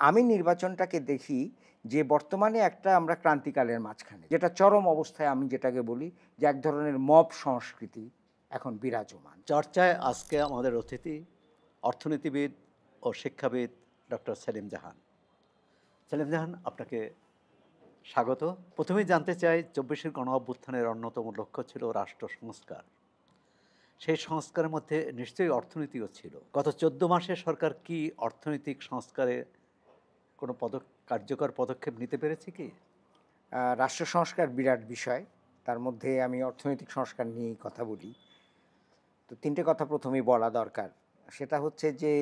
আমি নির্বাচনটাকে দেখি যে বর্তমানে একটা আমরা ক্রান্তিকালের মাঝখানে, যেটা চরম অবস্থায় আমি যেটাকে বলি যে এক ধরনের মব সংস্কৃতি এখন বিরাজমান। চর্চায় আজকে আমাদের অতিথি অর্থনীতিবিদ ও শিক্ষাবিদ ডক্টর সেলিম জাহান। সেলিম জাহান, আপনাকে স্বাগত। প্রথমেই জানতে চাই, ২৪-এর গণঅভ্যুত্থানের অন্যতম লক্ষ্য ছিল রাষ্ট্র সংস্কার। সেই সংস্কারের মধ্যে নিশ্চয়ই অর্থনীতিও ছিল। গত ১৪ মাসে সরকার কি অর্থনৈতিক সংস্কারে কোনো কার্যকর পদক্ষেপ নিতে পেরেছে কি? রাষ্ট্র সংস্কার বিরাট বিষয়। তার মধ্যে আমি অর্থনৈতিক সংস্কার নিয়েই কথা বলি। তো ৩ টে কথা প্রথমেই বলা দরকার। সেটা হচ্ছে যে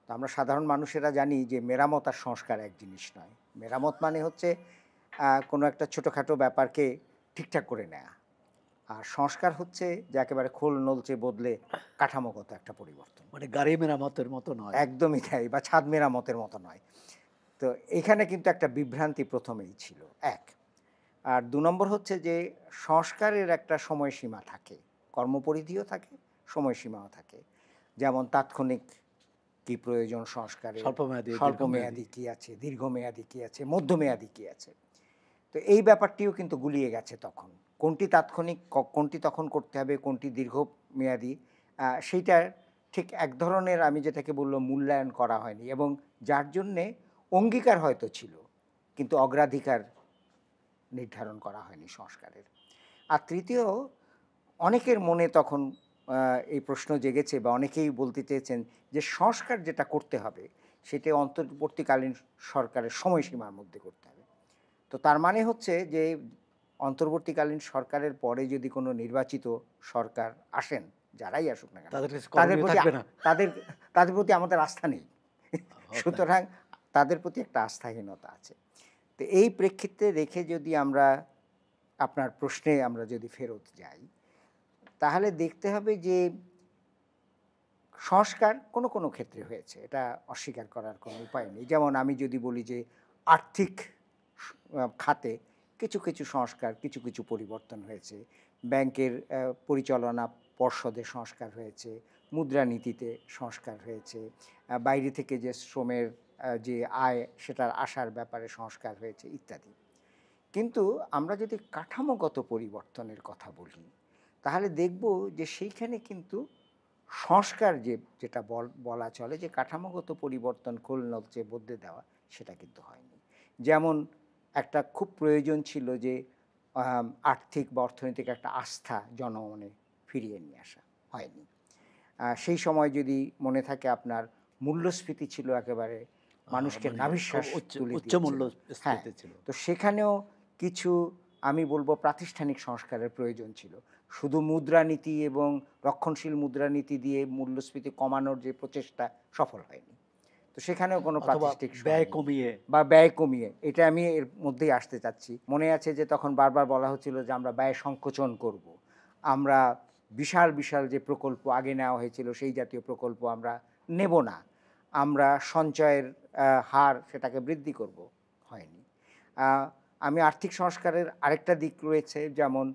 আমরা সাধারণ মানুষেরা জানি যে মেরামত আর সংস্কার এক জিনিস নয়। মেরামত মানে হচ্ছে কোনো একটা ছোটোখাটো ব্যাপারকে ঠিকঠাক করে নেয়া। আর সংস্কার হচ্ছে যে একেবারে খোল নলচে বদলে কাঠামোগত একটা পরিবর্তন। মানে গাড়ি মেরামতের মতো নয়। একদমই তাই, বা ছাদ মেরামতের মতো নয়। তো এখানে কিন্তু একটা বিভ্রান্তি প্রথমেই ছিল, ১। আর ২ নম্বর হচ্ছে যে সংস্কারের একটা সময়সীমা থাকে। কর্মপরিধিও থাকে, সময়সীমাও থাকে। যেমন তাৎক্ষণিক কি প্রয়োজন সংস্কারের, স্বল্পমেয়াদী, দীর্ঘমেয়াদী। স্বল্পমেয়াদী কি আছে, দীর্ঘমেয়াদী কি আছে, মধ্যমেয়াদী কি আছে। তো এই ব্যাপারটিও কিন্তু গুলিয়ে গেছে তখন। কোনটি তাৎক্ষণিক, কোনটি তখন করতে হবে, কোনটি দীর্ঘমেয়াদী, সেইটার ঠিক এক ধরনের আমি যেটাকে বললাম মূল্যায়ন করা হয়নি, এবং যার জন্যে অঙ্গীকার হয়তো ছিল কিন্তু অগ্রাধিকার নির্ধারণ করা হয়নি সংস্কারের। আর তৃতীয়, অনেকের মনে তখন এই প্রশ্ন জেগেছে বা অনেকেই বলতে চেয়েছেন যে সংস্কার যেটা করতে হবে সেটা অন্তর্বর্তীকালীন সরকারের সময়সীমার মধ্যে করতে হবে। তো তার মানে হচ্ছে যে অন্তর্বর্তীকালীন সরকারের পরে যদি কোনো নির্বাচিত সরকার আসেন, যারাই আসুক না কেন, তাদের কাছে তাদের করণীয় প্রতি থাকবে না। তাদের তাদের প্রতি আমাদের আস্থা নেই। তাই। সুতরাং তাদের প্রতি একটা আস্থাহীনতা আছে। তো এই প্রেক্ষিতে রেখে যদি আমরা আপনার প্রশ্নে আমরা যদি ফেরত যাই, তাহলে দেখতে হবে যে সংস্কার কোনো কোনো ক্ষেত্রে হয়েছে, এটা অস্বীকার করার কোনো উপায় নেই। যেমন আমি যদি বলি যে আর্থিক খাতে কিছু কিছু সংস্কার, কিছু কিছু পরিবর্তন হয়েছে। ব্যাংকের পরিচালনা পর্ষদে সংস্কার হয়েছে, মুদ্রানীতিতে সংস্কার হয়েছে, বাইরে থেকে যে শ্রমের যে আয় সেটার আসার ব্যাপারে সংস্কার হয়েছে ইত্যাদি। কিন্তু আমরা যদি কাঠামোগত পরিবর্তনের কথা বলি, তাহলে দেখব যে সেইখানে কিন্তু সংস্কার যেটা বলা চলে যে কাঠামোগত পরিবর্তন খোল নলচে বদলে দেওয়া, সেটা কিন্তু হয়নি। যেমন একটা খুব প্রয়োজন ছিল যে আর্থিক বা অর্থনৈতিক একটা আস্থা জনমনে ফিরিয়ে নিয়ে আসা, হয়নি। সেই সময় যদি মনে থাকে আপনার, মূল্যস্ফীতি ছিল একেবারে মানুষকে মানে খুব নাভিশ্বাস উচ্চ তুলে উচ্চ দিয়েছিল। হ্যাঁ, মূল্যস্ফীতি ছিল। তো সেখানেও কিছু আমি বলবো প্রাতিষ্ঠানিক সংস্কারের প্রয়োজন ছিল। শুধু মুদ্রানীতি এবং রক্ষণশীল মুদ্রানীতি দিয়ে মূল্যস্ফীতি কমানোর যে প্রচেষ্টা সফল হয়নি। তো সেখানেও কোনো অথবা প্রাতিষ্ঠানিক ব্যয় হয়নি, কমিয়ে। বা ব্যয় কমিয়ে, এটা আমি এর মধ্যেই আসতে চাচ্ছি। মনে আছে যে তখন বারবার বলা হচ্ছিল যে আমরা ব্যয় সংকোচন করব। আমরা বিশাল বিশাল যে প্রকল্প আগে নেওয়া হয়েছিল সেই জাতীয় প্রকল্প আমরা নেব না। আমরা সঞ্চয়ের হার সেটাকে বৃদ্ধি করব, হয়নি। আ আমি আর্থিক সংস্কারের আরেকটা দিক রয়েছে, যেমন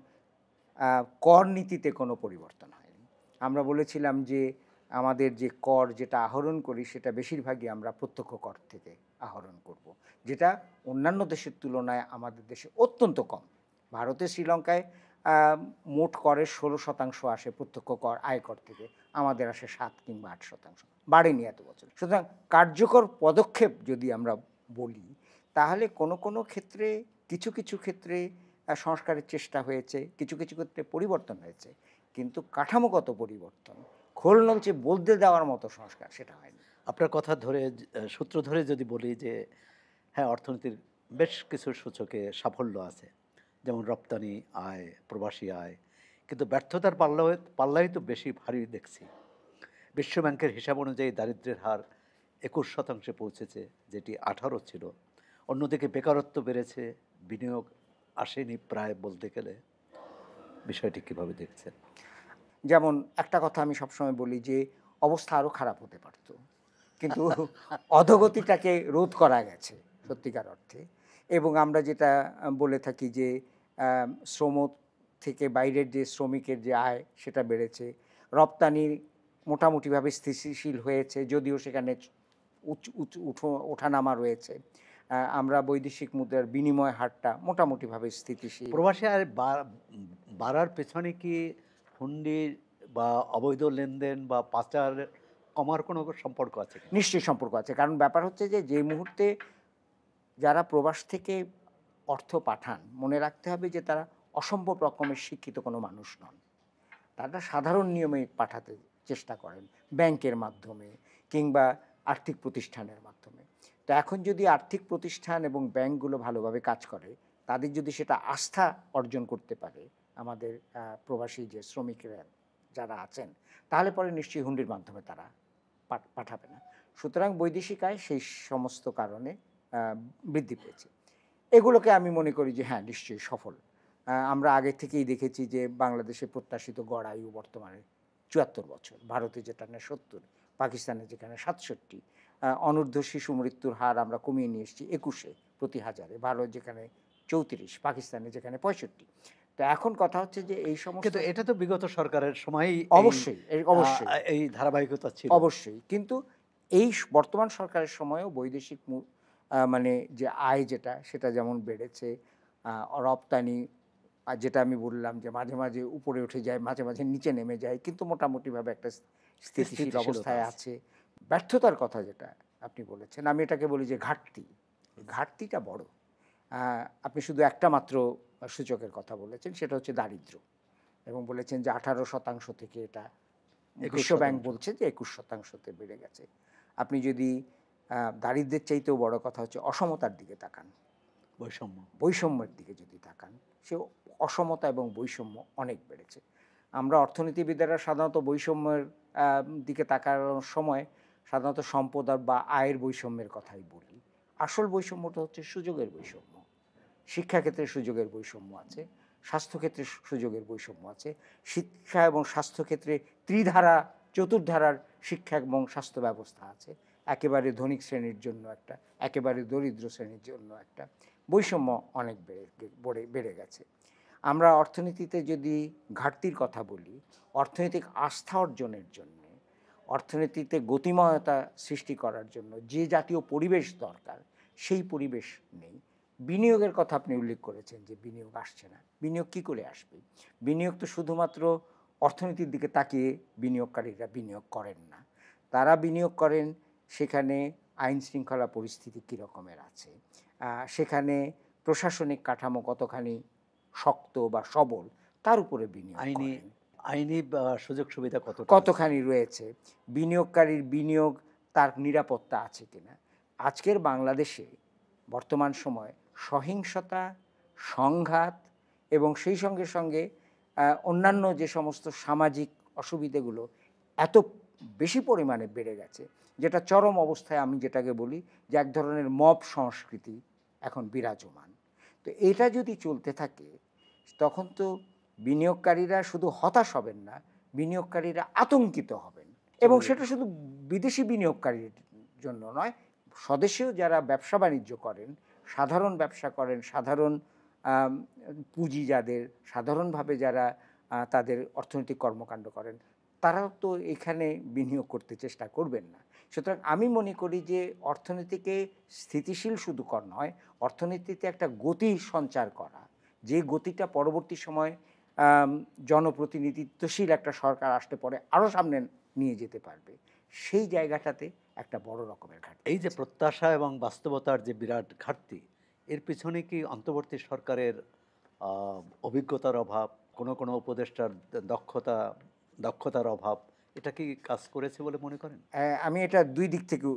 কর নীতিতে কোনো পরিবর্তন হয়নি। আমরা বলেছিলাম যে আমাদের যে কর যেটা আহরণ করি সেটা বেশিরভাগই আমরা প্রত্যক্ষ কর থেকে আহরণ করব, যেটা অন্যান্য দেশের তুলনায় আমাদের দেশে অত্যন্ত কম। ভারতে, শ্রীলঙ্কায় মোট করের ১৬% আসে প্রত্যক্ষ কর, আয়কর থেকে। আমাদের আসে ৭ কিংবা ৮%, বাড়েনি এত বছর। সুতরাং কার্যকর পদক্ষেপ যদি আমরা বলি, তাহলে কোনো কোনো ক্ষেত্রে, কিছু কিছু ক্ষেত্রে সংস্কারের চেষ্টা হয়েছে, কিছু কিছু ক্ষেত্রে পরিবর্তন হয়েছে, কিন্তু কাঠামোগত পরিবর্তন, খোল নলচে বদলে দেওয়ার মতো সংস্কার সেটা হয়নি। আপনার কথা ধরে সূত্র ধরে যদি বলি যে হ্যাঁ, অর্থনীতির বেশ কিছু সূচকে সাফল্য আছে। যেমন রপ্তানি আয়, প্রবাসী আয়। কিন্তু ব্যর্থতার পাল্লাই তো বেশি ভারী দেখছি। বিশ্বব্যাংকের হিসাব অনুযায়ী দারিদ্র্যের হার ২১% পৌঁছেছে, যেটি ১৮ ছিল। অন্যদিকে বেকারত্ব বেড়েছে, বিনিয়োগ আসেনি প্রায় বলতে গেলে। বিষয়টি কীভাবে দেখছেন? যেমন একটা কথা আমি সবসময় বলি যে অবস্থা আরও খারাপ হতে পারত, কিন্তু অধোগতিটাকে রোধ করা গেছে সত্যিকার অর্থে। এবং আমরা যেটা বলে থাকি যে শ্রম থেকে বাইরের যে শ্রমিকের যে আয় সেটা বেড়েছে, রপ্তানি মোটামুটিভাবে স্থিতিশীল হয়েছে, যদিও সেখানে ওঠানামা রয়েছে। আমরা বৈদেশিক মুদ্রার বিনিময় হারটা মোটামুটিভাবে স্থিতিশীল। প্রবাসী আয় বাড়ার পেছনে কি হুন্ডির বা অবৈধ লেনদেন বা পাচার কমার কোনো সম্পর্ক আছে কিনা? নিশ্চয়ই সম্পর্ক আছে, কারণ ব্যাপার হচ্ছে যে যে মুহূর্তে যারা প্রবাস থেকে অর্থ পাঠান, মনে রাখতে হবে যে তারা অসম্ভব রকমের শিক্ষিত কোনো মানুষ নন। তারা সাধারণ নিয়মে পাঠাতে চেষ্টা করেন, ব্যাংকের মাধ্যমে কিংবা আর্থিক প্রতিষ্ঠানের মাধ্যমে। তো এখন যদি আর্থিক প্রতিষ্ঠান এবং ব্যাংকগুলো ভালোভাবে কাজ করে, তাদের যদি সেটা আস্থা অর্জন করতে পারে আমাদের প্রবাসী যে শ্রমিকরা যারা আছেন, তাহলে পরে নিশ্চয়ই হুন্ডির মাধ্যমে তারা পাঠাবে না। সুতরাং বৈদেশিক আয় সেই সমস্ত কারণে বৃদ্ধি পেয়েছে। এগুলোকে আমি মনে করি যে হ্যাঁ, নিশ্চয়ই সফল। আমরা আগে থেকেই দেখেছি যে বাংলাদেশে প্রত্যাশিত গড় আয়ু বর্তমানে ৭৪ বছর, ভারতে যেটা না ৭০, পাকিস্তানে যেখানে ৬৭, অনূর্ধ্ব শিশু মৃত্যুর হার আমরা কমিয়ে নিয়ে এসেছি ২১-এ প্রতি হাজারে, ভারত যেখানে ৩৪, পাকিস্তানে যেখানে ৬৫। তো এখন কথা হচ্ছে যে এই সমস্ত, কিন্তু এটা তো বিগত সরকারের সময়ই অবশ্যই অবশ্যই এই ধারাবাহিকতা ছিল। অবশ্যই, কিন্তু এই বর্তমান সরকারের সময়েও বৈদেশিক মানে যে আয় যেটা, সেটা যেমন বেড়েছে, রপ্তানি যেটা আমি বললাম যে মাঝে মাঝে উপরে উঠে যায়, মাঝে মাঝে নিচে নেমে যায়, কিন্তু মোটামুটিভাবে একটা স্থিতিশীল স্থিতিশীলতা অবস্থায় আছে। আছে। ব্যর্থতার কথা যেটা আপনি বলেছেন, আমি এটাকে বলি যে ঘাটতিটা বড়। আপনি শুধু একটা মাত্র সূচকের কথা বলেছেন, সেটা হচ্ছে দারিদ্র্য, এবং বলেছেন যে 18% থেকে এটা 21% বিশ্বব্যাংক বলছে যে 21%-তে বেড়ে গেছে। আপনি যদি দারিদ্র্যের চাইতেও বড় কথা হচ্ছে অসমতার দিকে তাকান, বৈষম্যের দিকে যদি তাকান, সে অসমতা এবং বৈষম্য অনেক বেড়েছে। আমরা অর্থনীতিবিদেরা সাধারণত বৈষম্যের দিকে তাকানোর সময় সাধারণত সম্পদ বা আয়ের বৈষম্যের কথাই বলি। আসল বৈষম্যটা হচ্ছে সুযোগের বৈষম্য। শিক্ষাক্ষেত্রে সুযোগের বৈষম্য আছে, স্বাস্থ্যক্ষেত্রে সুযোগের বৈষম্য আছে। শিক্ষা এবং স্বাস্থ্যক্ষেত্রে ত্রিধারা, চতুর্ধারার শিক্ষা এবং স্বাস্থ্য ব্যবস্থা আছে। একেবারে ধনিক শ্রেণীর জন্য একটা, একেবারে দরিদ্র শ্রেণীর জন্য একটা। বৈষম্য অনেক বেড়ে গেছে। আমরা অর্থনীতিতে যদি ঘাটতির কথা বলি, অর্থনৈতিক আস্থা অর্জনের জন্যে, অর্থনীতিতে গতিময়তা সৃষ্টি করার জন্য যে জাতীয় পরিবেশ দরকার, সেই পরিবেশ নেই। বিনিয়োগের কথা আপনি উল্লেখ করেছেন যে বিনিয়োগ আসছে না। বিনিয়োগ কী করে আসবে? বিনিয়োগ তো শুধুমাত্র অর্থনীতির দিকে তাকিয়ে বিনিয়োগকারীরা বিনিয়োগ করেন না। তারা বিনিয়োগ করেন সেখানে আইন শৃঙ্খলা পরিস্থিতি কী রকমের আছে, সেখানে প্রশাসনিক কাঠামো কতখানি শক্ত বা সবল, তার উপরে বিনিয়োগ করেন। আইনি সুযোগ সুবিধা কতখানি রয়েছে, বিনিয়োগকারীর বিনিয়োগ তার নিরাপত্তা আছে কিনা। আজকের বাংলাদেশে বর্তমান সময় সহিংসতা, সংঘাত এবং সেই সঙ্গে সঙ্গে অন্যান্য যে সমস্ত সামাজিক অসুবিধাগুলো এত বেশি পরিমাণে বেড়ে গেছে, যেটা চরম অবস্থায়, আমি যেটাকে বলি যে এক ধরনের মব সংস্কৃতি এখন বিরাজমান। তো এটা যদি চলতে থাকে, তখন তো বিনিয়োগকারীরা শুধু হতাশ হবেন না, বিনিয়োগকারীরা আতঙ্কিত হবেন। এবং সেটা শুধু বিদেশি বিনিয়োগকারীর জন্য নয়, স্বদেশীয় যারা ব্যবসা বাণিজ্য করেন, সাধারণ ব্যবসা করেন, সাধারণ পুঁজি যাদের, সাধারণভাবে যারা তাদের অর্থনৈতিক কর্মকাণ্ড করেন, তারাও তো এখানে বিনিয়োগ করতে চেষ্টা করবেন না। সুতরাং আমি মনে করি যে অর্থনীতিকে স্থিতিশীল শুধু নয়, অর্থনীতিতে একটা গতি সঞ্চার করা, যে গতিটা পরবর্তী সময় জনপ্রতিনিধিত্বশীল একটা সরকার আসতে পরে আরও সামনে নিয়ে যেতে পারবে, সেই জায়গাটাতে একটা বড় রকমের ঘাটতি। এই যে প্রত্যাশা এবং বাস্তবতার যে বিরাট ঘাটতি, এর পিছনে কি অন্তর্বর্তী সরকারের অভিজ্ঞতার অভাব, কোনো উপদেষ্টার দক্ষতার অভাব, এটা কি কাজ করেছে বলে মনে করেন? আমি এটা দুই দিক থেকে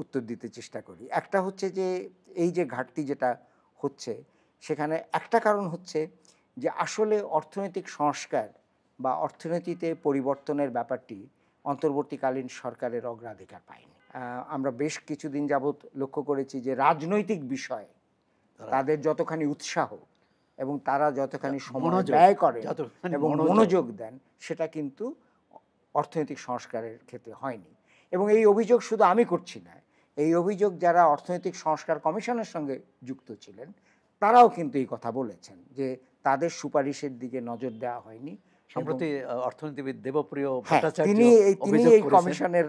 উত্তর দিতে চেষ্টা করি। একটা হচ্ছে যে এই যে ঘাটতি যেটা হচ্ছে, সেখানে একটা কারণ হচ্ছে যে আসলে অর্থনৈতিক সংস্কার বা অর্থনীতিতে পরিবর্তনের ব্যাপারটি অন্তর্বর্তীকালীন সরকারের অগ্রাধিকার পায়নি। আমরা বেশ কিছুদিন যাবৎ লক্ষ্য করেছি যে রাজনৈতিক বিষয়ে তাদের যতখানি উৎসাহ এবং তারা যতখানি সময় ব্যয় করেন এবং মনোযোগ দেন, সেটা কিন্তু অর্থনৈতিক সংস্কারের ক্ষেত্রে হয়নি। এবং এই অভিযোগ শুধু আমি করছি না, এই অভিযোগ যারা অর্থনৈতিক সংস্কার কমিশনের সঙ্গে যুক্ত ছিলেন, তারাও কিন্তু এই কথা বলেছেন যে তাদের সুপারিশের দিকে নজর দেওয়া হয়নি। সম্প্রতি অর্থনীতিবিদ দেবপ্রিয় তিনি ভট্টাচার্য এই অভিযোগ করেছেন, কমিশনের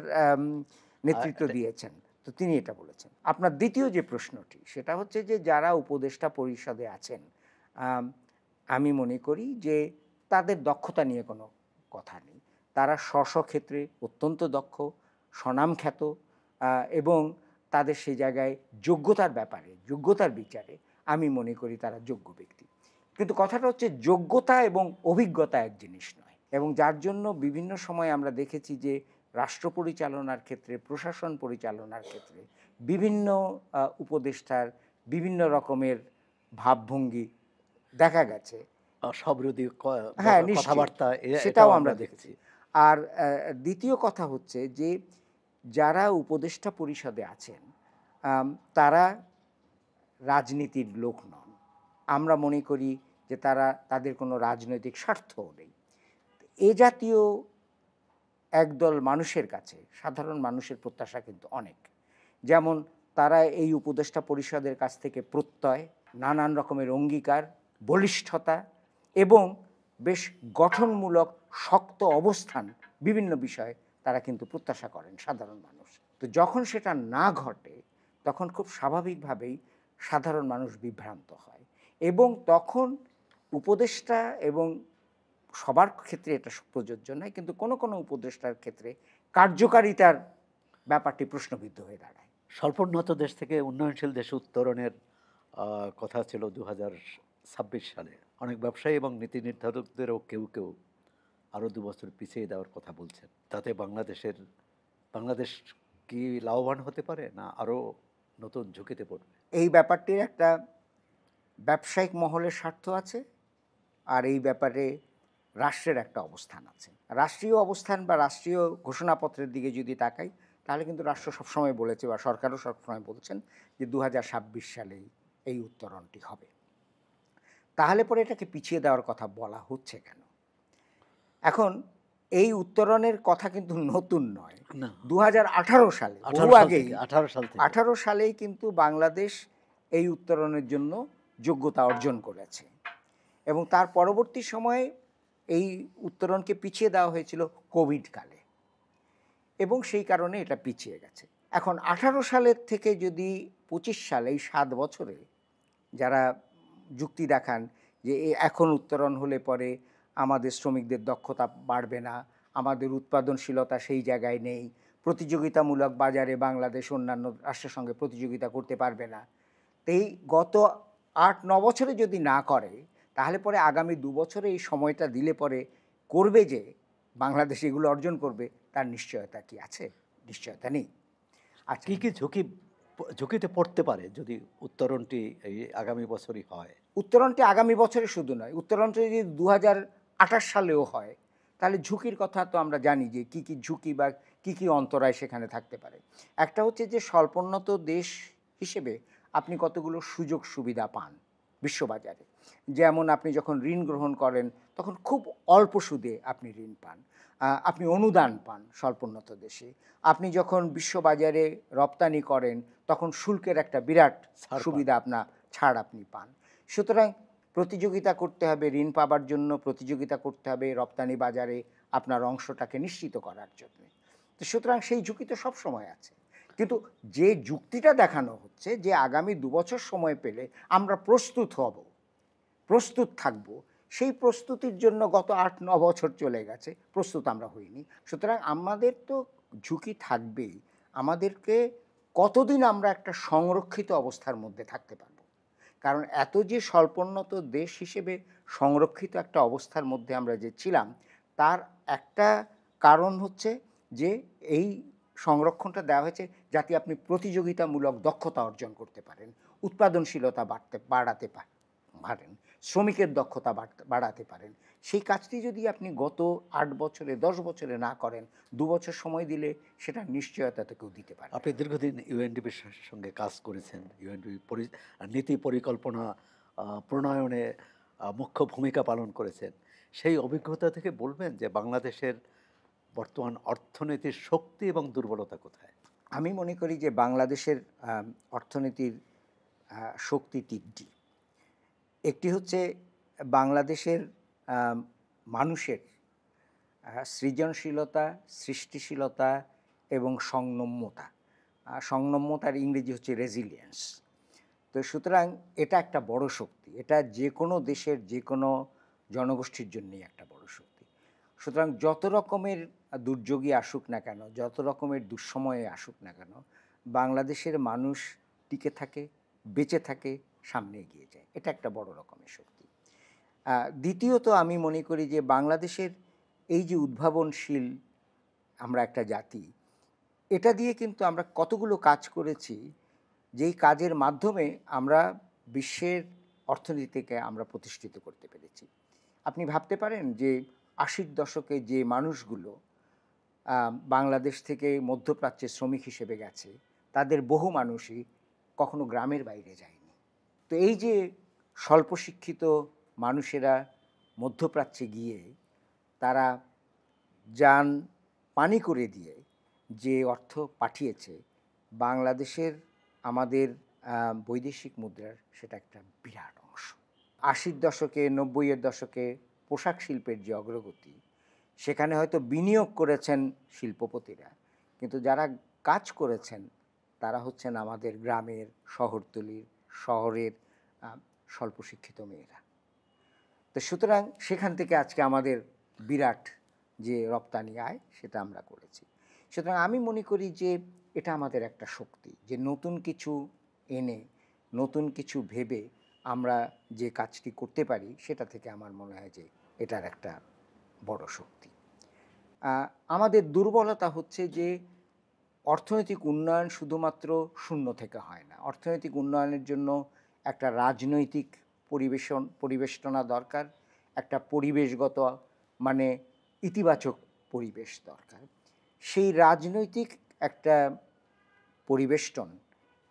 নেতৃত্ব দিয়েছেন। তো তো তিনি এটা বলেছেন। আপনার দ্বিতীয় যে প্রশ্নটি সেটা হচ্ছে যে যারা উপদেষ্টা পরিষদে আছেন, আমি মনে করি যে তাদের দক্ষতা নিয়ে কোনো কথা নেই। তারা ক্ষেত্রে অত্যন্ত দক্ষ, স্বনামখ্যাত, এবং তাদের সেই জায়গায় যোগ্যতার ব্যাপারে, যোগ্যতার বিচারে আমি মনে করি তারা যোগ্য ব্যক্তি। কিন্তু কথাটা হচ্ছে যোগ্যতা এবং অভিজ্ঞতা এক জিনিস নয়, এবং যার জন্য বিভিন্ন সময় আমরা দেখেছি যে রাষ্ট্র পরিচালনার ক্ষেত্রে, প্রশাসন পরিচালনার ক্ষেত্রে বিভিন্ন উপদেষ্টার বিভিন্ন রকমের ভাবভঙ্গি দেখা গেছে। সবিরোধী হ্যাঁ, নিশ্চয়ই। কথাবার্তা সেটাও এটাও আমরা আমরা দেখেছি। দেখেছি। আর দ্বিতীয় কথা হচ্ছে যে যারা উপদেষ্টা পরিষদে আছেন তারা রাজনীতির লোক নন। আমরা মনে করি যে তাদের কোনো রাজনৈতিক স্বার্থও নেই। এ জাতীয় একদল মানুষের কাছে সাধারণ মানুষের প্রত্যাশা কিন্তু অনেক। যেমন তারা এই উপদেষ্টা পরিষদের কাছ থেকে প্রত্যয়, নানান রকমের অঙ্গীকার, বলিষ্ঠতা এবং বেশ গঠনমূলক শক্ত অবস্থান বিভিন্ন বিষয়ে তারা কিন্তু প্রত্যাশা করেন সাধারণ মানুষ। তো যখন সেটা না ঘটে তখন খুব স্বাভাবিকভাবেই সাধারণ মানুষ বিভ্রান্ত হয়, এবং তখন উপদেষ্টা, এবং সবার ক্ষেত্রে এটা প্রযোজ্য নয়, কিন্তু কোনো কোনো উপদেষ্টার ক্ষেত্রে কার্যকারিতার ব্যাপারটি প্রশ্নবিদ্ধ হয়ে দাঁড়ায়। স্বল্পোন্নত দেশ থেকে উন্নয়নশীল দেশে উত্তরণের কথা ছিল 2026 সালে। অনেক ব্যবসায়ী এবং নীতি নির্ধারকদেরও কেউ কেউ আরও 2 বছর পিছিয়ে দেওয়ার কথা বলছেন। তাতে বাংলাদেশ কি লাভবান হতে পারে, না আরও নতুন ঝুঁকিতে পড়বে? এই ব্যাপারটির একটা ব্যবসায়িক মহলের স্বার্থ আছে, আর এই ব্যাপারে রাষ্ট্রের একটা অবস্থান আছে। রাষ্ট্রীয় অবস্থান বা রাষ্ট্রীয় ঘোষণাপত্রের দিকে যদি তাকাই, তাহলে কিন্তু রাষ্ট্র সবসময় বলেছে, বা সরকারও সবসময় বলছেন যে 2026 সালেই এই উত্তরণটি হবে। তাহলে পরে এটাকে পিছিয়ে দেওয়ার কথা বলা হচ্ছে কেন? এখন এই উত্তরণের কথা কিন্তু নতুন নয়। না, 2018 সালে, বহু 18 সাল আগেই, থেকে 18 সাল থেকে 18 সালেই কিন্তু বাংলাদেশ এই উত্তরণের জন্য যোগ্যতা অর্জন করেছে, এবং তার পরবর্তী সময়ে এই উত্তরণকে পিছিয়ে দেওয়া হয়েছিল কোভিড কালে, এবং সেই কারণে এটা পিছিয়ে গেছে। এখন 18 সালের থেকে যদি 25 সালে, এই 7 বছরে যারা যুক্তি দেখান যে এখন উত্তরণ হলে পরে আমাদের শ্রমিকদের দক্ষতা বাড়বে না, আমাদের উৎপাদনশীলতা সেই জায়গায় নেই, প্রতিযোগিতামূলক বাজারে বাংলাদেশ অন্যান্য রাষ্ট্রের সঙ্গে প্রতিযোগিতা করতে পারবে না, তো এই গত 8-9 বছরে যদি না করে, তাহলে পরে আগামী 2 বছরে এই সময়টা দিলে পরে করবে, যে বাংলাদেশ এগুলো অর্জন করবে, তার নিশ্চয়তা কি আছে? নিশ্চয়তা নেই। আচ্ছা, কি ঝুঁকিতে পড়তে পারে যদি উত্তরণটি এই আগামী বছরই হয়? উত্তরণটি আগামী বছরে শুধু নয়, উত্তরণটি যদি 2028 সালেও হয়, তাহলে ঝুঁকির কথা তো আমরা জানি যে কী কী ঝুঁকি বা কী কী অন্তরায় সেখানে থাকতে পারে। একটা হচ্ছে যে স্বল্পোন্নত দেশ হিসেবে আপনি কতগুলো সুযোগ সুবিধা পান বিশ্ববাজারে। যেমন আপনি যখন ঋণ গ্রহণ করেন তখন খুব অল্প সুদে আপনি ঋণ পান, আপনি অনুদান পান স্বল্পোন্নত দেশে। আপনি যখন বিশ্ববাজারে রপ্তানি করেন তখন শুল্কের একটা বিরাট সুবিধা, ছাড় আপনি পান। সুতরাং প্রতিযোগিতা করতে হবে, ঋণ পাবার জন্য প্রতিযোগিতা করতে হবে রপ্তানি বাজারে আপনার অংশটাকে নিশ্চিত করার জন্য। তো সুতরাং সেই ঝুঁকি তো সবসময় আছে, কিন্তু যে যুক্তিটা দেখানো হচ্ছে যে আগামী 2 বছর সময় পেলে আমরা প্রস্তুত থাকব, সেই প্রস্তুতির জন্য গত 8-9 বছর চলে গেছে, প্রস্তুত আমরা হইনি। সুতরাং আমাদের তো ঝুঁকি থাকবেই। আমাদেরকে কতদিন আমরা একটা সংরক্ষিত অবস্থার মধ্যে থাকতে পারব? কারণ এত যে স্বল্পোন্নত দেশ হিসেবে সংরক্ষিত একটা অবস্থার মধ্যে আমরা যে ছিলাম, তার একটা কারণ হচ্ছে যে এই সংরক্ষণটা দেওয়া হয়েছে যাতে আপনি প্রতিযোগিতামূলক দক্ষতা অর্জন করতে পারেন, উৎপাদনশীলতা বাড়াতে পারেন, শ্রমিকের দক্ষতা বাড়াতে পারেন। সেই কাজটি যদি আপনি গত 8 বছরে 10 বছরে না করেন, 2 বছর সময় দিলে সেটা নিশ্চয়তা তো কেউ দিতে পারে। আপনি দীর্ঘদিন ইউএনডিপির সঙ্গে কাজ করেছেন, ইউএনডিপি নীতি পরিকল্পনা প্রণয়নে মুখ্য ভূমিকা পালন করেছেন। সেই অভিজ্ঞতা থেকে বলবেন যে বাংলাদেশের বর্তমান অর্থনীতির শক্তি এবং দুর্বলতা কোথায়? আমি মনে করি যে বাংলাদেশের অর্থনীতির শক্তি 3টি। একটি হচ্ছে বাংলাদেশের মানুষের সৃজনশীলতা, সৃষ্টিশীলতা এবং সংযম্যতা। সংযম্যতার ইংরেজি হচ্ছে রেজিলিয়েন্স। তো সুতরাং এটা একটা বড় শক্তি, এটা যে কোনো দেশের যে কোনো জনগোষ্ঠীর জন্যই একটা বড় শক্তি। সুতরাং যত রকমের দুর্যোগই আসুক না কেন, যত রকমের দুঃসময়ে আসুক না কেন, বাংলাদেশের মানুষ টিকে থাকে, বেঁচে থাকে, সামনে এগিয়ে যায়। এটা একটা বড় রকমের শক্তি। দ্বিতীয়ত আমি মনে করি যে বাংলাদেশের এই যে উদ্ভাবনশীল আমরা একটা জাতি, এটা দিয়ে কিন্তু আমরা কতগুলো কাজ করেছি, যেই কাজের মাধ্যমে আমরা বিশ্বের অর্থনীতিকে আমরা প্রতিষ্ঠিত করতে পেরেছি। আপনি ভাবতে পারেন যে ৮০-র দশকে যে মানুষগুলো বাংলাদেশ থেকে মধ্যপ্রাচ্যে শ্রমিক হিসেবে গেছে, তাদের বহু মানুষই কখনো গ্রামের বাইরে যায়নি। তো এই যে স্বল্প শিক্ষিত মানুষেরা মধ্যপ্রাচ্যে গিয়ে তারা যান পানি করে দিয়ে যে অর্থ পাঠিয়েছে বাংলাদেশের, আমাদের বৈদেশিক মুদ্রার সেটা একটা বিরাট অংশ। ৮০-র দশকে ৯০-এর দশকে পোশাক শিল্পের যে অগ্রগতি, সেখানে হয়তো বিনিয়োগ করেছেন শিল্পপতিরা, কিন্তু যারা কাজ করেছেন তারা হচ্ছেন আমাদের গ্রামের, শহরতলির, শহরের স্বল্প শিক্ষিত মেয়েরা। তো সুতরাং সেখান থেকে আজকে আমাদের বিরাট যে রপ্তানি আয় সেটা আমরা করেছি। সুতরাং আমি মনে করি যে এটা আমাদের একটা শক্তি, যে নতুন কিছু এনে, নতুন কিছু ভেবে আমরা যে কাজটি করতে পারি, সেটা থেকে আমার মনে হয় যে এটার একটা বড় শক্তি। আমাদের দুর্বলতা হচ্ছে যে অর্থনৈতিক উন্নয়ন শুধুমাত্র শূন্য থেকে হয় না। অর্থনৈতিক উন্নয়নের জন্য একটা রাজনৈতিক পরিবেষ্টনা দরকার, একটা পরিবেশগত মানে ইতিবাচক পরিবেশ দরকার। সেই রাজনৈতিক একটা পরিবেষ্টন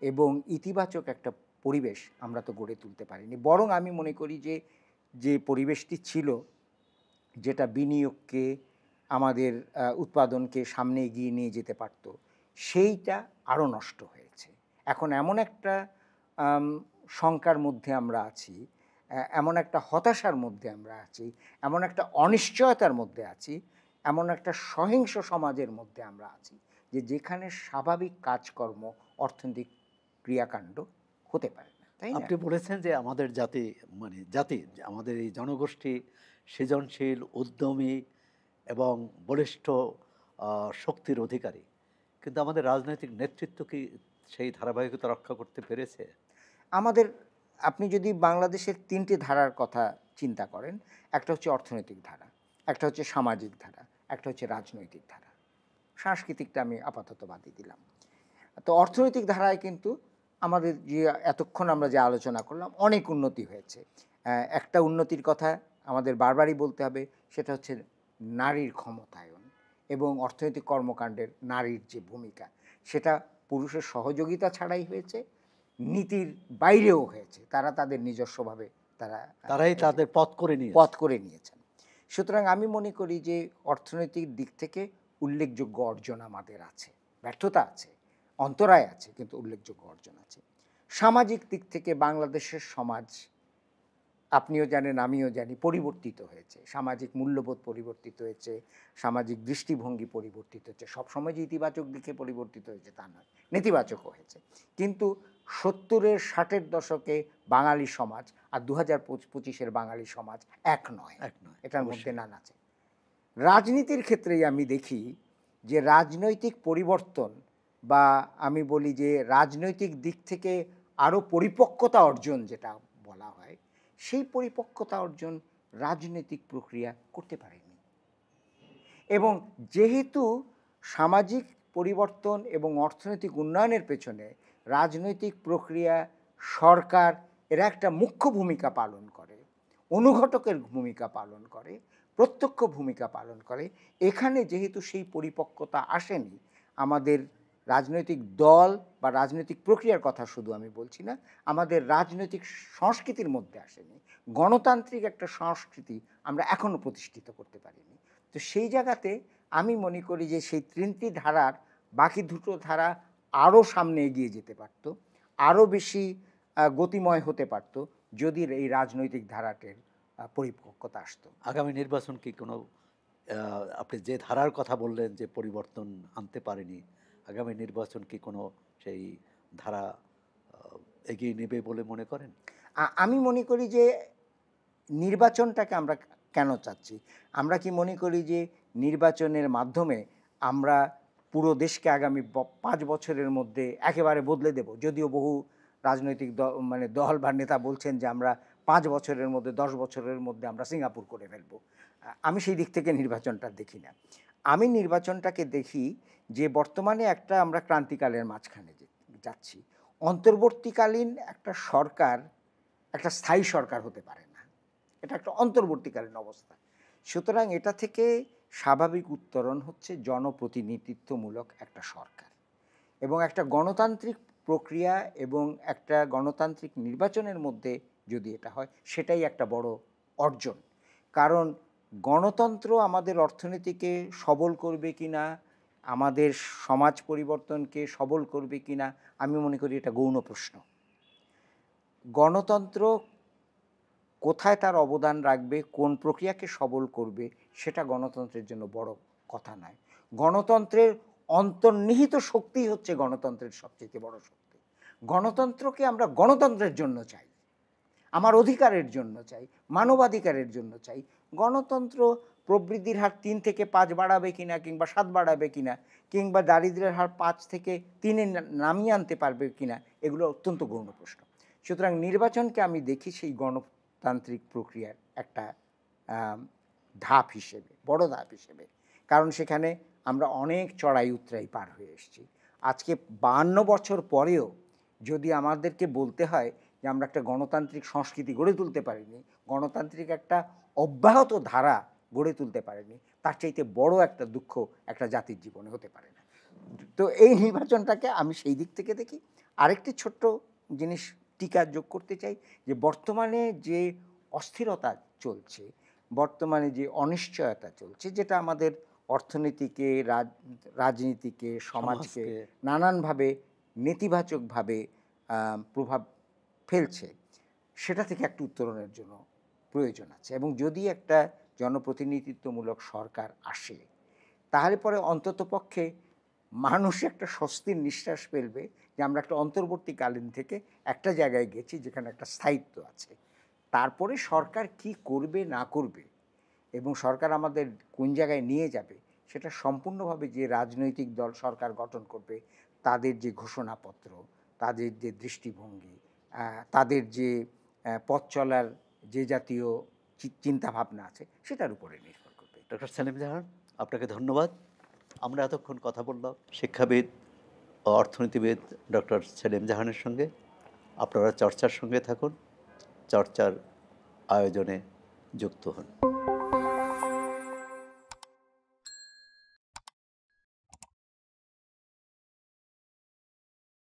এবং ইতিবাচক একটা পরিবেশ আমরা তো গড়ে তুলতে পারিনি। বরং আমি মনে করি যে যে পরিবেশটি ছিল, যেটা বিনিয়োগকে, আমাদের উৎপাদনকে সামনে এগিয়ে নিয়ে যেতে পারত, সেইটা আরও নষ্ট হয়েছে। এখন এমন একটা শঙ্কার মধ্যে আমরা আছি, এমন একটা হতাশার মধ্যে আমরা আছি, এমন একটা অনিশ্চয়তার মধ্যে আছি, এমন একটা সহিংস সমাজের মধ্যে আমরা আছি, যে যেখানে স্বাভাবিক কাজকর্ম, অর্থনৈতিক ক্রিয়াকাণ্ড হতে পারে না, তাই না? আপনি বলেছেন যে আমাদের জাতি, মানে জাতি, আমাদের এই জনগোষ্ঠী সৃজনশীল, উদ্যমী এবং বলিষ্ঠ শক্তির অধিকারী, কিন্তু আমাদের রাজনৈতিক নেতৃত্ব কি সেই ধারাবাহিকতা রক্ষা করতে পেরেছে? আমাদের, আপনি যদি বাংলাদেশের ৩টি ধারার কথা চিন্তা করেন, একটা হচ্ছে অর্থনৈতিক ধারা, একটা হচ্ছে সামাজিক ধারা, একটা হচ্ছে রাজনৈতিক ধারা। সাংস্কৃতিকটা আমি আপাতত বাদই দিলাম। তো অর্থনৈতিক ধারায় কিন্তু আমাদের যে এতক্ষণ আমরা যে আলোচনা করলাম, অনেক উন্নতি হয়েছে। একটা উন্নতির কথা আমাদের বারবারই বলতে হবে, সেটা হচ্ছে নারীর ক্ষমতায়ন এবং অর্থনৈতিক কর্মকাণ্ডের নারীর যে ভূমিকা, সেটা পুরুষের সহযোগিতা ছাড়াই হয়েছে, নীতির বাইরেও হয়েছে। তারা তাদের নিজস্বভাবে তারাই তাদের পথ করে নিয়েছেন। সুতরাং আমি মনে করি যে অর্থনৈতিক দিক থেকে উল্লেখযোগ্য অর্জন আমাদের আছে, ব্যর্থতা আছে, অন্তরায় আছে, কিন্তু উল্লেখযোগ্য অর্জন আছে। সামাজিক দিক থেকে বাংলাদেশের সমাজ, আপনিও জানেন আমিও জানি, পরিবর্তিত হয়েছে। সামাজিক মূল্যবোধ পরিবর্তিত হয়েছে, সামাজিক দৃষ্টিভঙ্গি পরিবর্তিত হচ্ছে। সবসময় যে ইতিবাচক দিকে পরিবর্তিত হয়েছে তা নয়, নেতিবাচকও হয়েছে। কিন্তু 70-এর 60-এর দশকে বাঙালি সমাজ আর 2025-এর বাঙালি সমাজ এক নয়, এটার মধ্যে নানা আছে। রাজনীতির ক্ষেত্রেই আমি দেখি যে রাজনৈতিক পরিবর্তন, বা আমি বলি যে রাজনৈতিক দিক থেকে আরও পরিপক্কতা অর্জন যেটা বলা হয়, সেই পরিপক্কতা অর্জন রাজনৈতিক প্রক্রিয়া করতে পারেনি। এবং যেহেতু সামাজিক পরিবর্তন এবং অর্থনৈতিক উন্নয়নের পেছনে রাজনৈতিক প্রক্রিয়া, সরকার, এরা একটা মুখ্য ভূমিকা পালন করে, অনুঘটকের ভূমিকা পালন করে, প্রত্যক্ষ ভূমিকা পালন করে, এখানে যেহেতু সেই পরিপক্কতা আসেনি, আমাদের রাজনৈতিক দল বা রাজনৈতিক প্রক্রিয়ার কথা শুধু আমি বলছি না, আমাদের রাজনৈতিক সংস্কৃতির মধ্যে আসেনি, গণতান্ত্রিক একটা সংস্কৃতি আমরা এখনও প্রতিষ্ঠিত করতে পারিনি। তো সেই জায়গাতে আমি মনে করি যে সেই 3টি ধারার বাকি দুটো ধারা আরও সামনে এগিয়ে যেতে পারত, আরও বেশি গতিময় হতে পারত, যদি এই রাজনৈতিক ধারাটের পরিপক্কতা আসতো। আগামী নির্বাচন কি কোনো, আপনি যে ধারার কথা বললেন যে পরিবর্তন আনতে পারেনি, আগামী নির্বাচন কি কোনো সেই ধারা এগিয়ে নেবে বলে মনে করেন? আমি মনে করি যে নির্বাচনটাকে আমরা কেন চাচ্ছি? আমরা কি মনে করি যে নির্বাচনের মাধ্যমে আমরা পুরো দেশকে আগামী ৫ বছরের মধ্যে একেবারে বদলে দেব? যদিও বহু রাজনৈতিক মানে দল বা নেতা বলছেন যে আমরা ৫ বছরের মধ্যে ১০ বছরের মধ্যে আমরা সিঙ্গাপুর করে ফেলব। আমি সেই দিক থেকে নির্বাচনটা দেখি না। আমি নির্বাচনটাকে দেখি যে বর্তমানে একটা আমরা ক্রান্তিকালের মাঝখানে যাচ্ছি। অন্তর্বর্তীকালীন একটা সরকার একটা স্থায়ী সরকার হতে পারে না। এটা একটা অন্তর্বর্তীকালীন অবস্থা। সুতরাং এটা থেকে স্বাভাবিক উত্তরণ হচ্ছে জনপ্রতিনিধিত্বমূলক একটা সরকার এবং একটা গণতান্ত্রিক প্রক্রিয়া এবং একটা গণতান্ত্রিক নির্বাচনের মধ্যে যদি এটা হয় সেটাই একটা বড় অর্জন। কারণ গণতন্ত্র আমাদের অর্থনীতিকে সবল করবে কিনা, আমাদের সমাজ পরিবর্তনকে সবল করবে কিনা, আমি মনে করি এটা গৌণ প্রশ্ন। গণতন্ত্র কোথায় তার অবদান রাখবে, কোন প্রক্রিয়াকে সবল করবে, সেটা গণতন্ত্রের জন্য বড় কথা নয়। গণতন্ত্রের অন্তর্নিহিত শক্তি হচ্ছে গণতন্ত্রের সবচেয়ে বড় শক্তি। গণতন্ত্রকে আমরা গণতন্ত্রের জন্য চাই, আমার অধিকারের জন্য চাই, মানবাধিকারের জন্য চাই। গণতন্ত্র প্রবৃদ্ধির হার ৩ থেকে ৫ বাড়াবে কিনা কিংবা ৭ বাড়াবে কিনা কিংবা দারিদ্র্যের হার ৫ থেকে ৩-এ নামিয়ে আনতে পারবে কিনা, এগুলো অত্যন্ত গৌণ প্রশ্ন। সুতরাং নির্বাচনকে আমি দেখি সেই গণতান্ত্রিক প্রক্রিয়ার একটা ধাপ হিসেবে, বড় ধাপ হিসেবে। কারণ সেখানে আমরা অনেক চড়াই উতরাই পার হয়ে এসেছি। আজকে ৫২ বছর পরেও যদি আমাদেরকে বলতে হয় যে আমরা একটা গণতান্ত্রিক সংস্কৃতি গড়ে তুলতে পারিনি, গণতান্ত্রিক একটা অব্যাহত ধারা গড়ে তুলতে পারিনি, তার চাইতে বড় একটা দুঃখ একটা জাতির জীবনে হতে পারে না। তো এই নির্বাচনটাকে আমি সেই দিক থেকে দেখি। আরেকটি ছোট্ট জিনিস টিকা যোগ করতে চাই যে বর্তমানে যে অস্থিরতা চলছে, বর্তমানে যে অনিশ্চয়তা চলছে, যেটা আমাদের অর্থনীতিকে, রাজনীতিকে, সমাজকে নানানভাবে নেতিবাচকভাবে প্রভাব ফেলছে, সেটা থেকে একটা উত্তরণের জন্য প্রয়োজন আছে। এবং যদি একটা জনপ্রতিনিধিত্বমূলক সরকার আসে, তাহলে পরে অন্ততপক্ষে মানুষ একটা স্বস্তির নিঃশ্বাস ফেলবে যে আমরা একটা অন্তর্বর্তীকালীন থেকে একটা জায়গায় গেছি যেখানে একটা স্থায়িত্ব আছে। তারপরে সরকার কি করবে না করবে এবং সরকার আমাদের কোন জায়গায় নিয়ে যাবে, সেটা সম্পূর্ণভাবে যে রাজনৈতিক দল সরকার গঠন করবে তাদের যে ঘোষণাপত্র, তাদের যে দৃষ্টিভঙ্গি, তাদের যে পথ চলার যে জাতীয় চিন্তাভাবনা আছে, সেটার উপরে নির্ভর করবে। ডক্টর সেলিম জাহান, আপনাকে ধন্যবাদ। আমরা এতক্ষণ কথা বললাম শিক্ষাবিদ ও অর্থনীতিবিদ ডক্টর সেলিম জাহানের সঙ্গে। আপনারা চর্চার সঙ্গে থাকুন, চর্চার আয়োজনে যুক্ত হন।